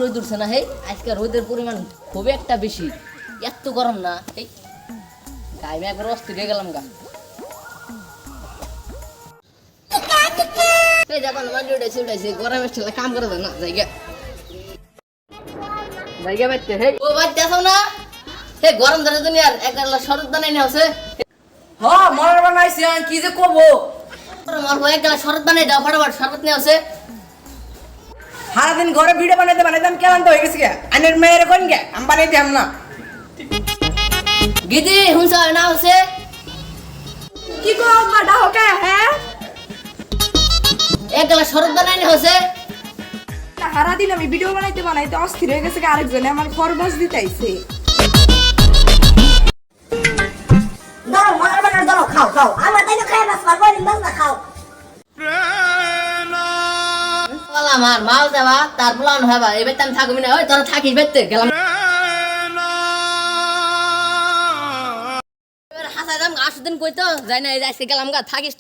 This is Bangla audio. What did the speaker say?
রোদ উঠছে না। হে আজকে রোদের পরিমাণ খুব একটা বেশি, এত গরম না। এই গায়ে একবার অস্থির হয়ে গেলাম গা। এই যাবান মাঝে উঠেছে গরমে ছেলে কাম করে না জায়গা জায়গা বাইতে। হে ও বাদ যাও না, হে গরম ধরে দুনিয়ার এক গ্লাস শরবত বানাই না আছে। হ্যাঁ মরার বানাইছি কি যে করবো। মারবো এক গ্লাস শরবত বানাই দাও, ফটাফট শরবত নিয়ে আছে। সারাদিন ঘরে ভিডিও বানাইতে আমি কেমন তো হয়ে গেছি গে। আনের মেয়ের কোন গে আমি বানাইতে না। গিদি হুঁসা না হচ্ছে কি গো মাডা হোকে হ্যাঁ এক গ্লাস শরবত বানাই না হচ্ছে। সারাদিন আমি ভিডিও বানাইতে অস্থির হয়ে গেছে আরেকজনে আমার খরচ দিতে আইছে। দাও মার বানার দাও খাও খাও আমার তাই খাই না পারবো না খাও বলা মার মাল দেওয়া তার প্লান হবা এবার আমি থাকবি না। ওই তোরা থাকিস বেতে গেলাম এবার হাসাইলাম আসদিন কইতো যাই না এই আজকে গেলাম গা থাকিস তোর।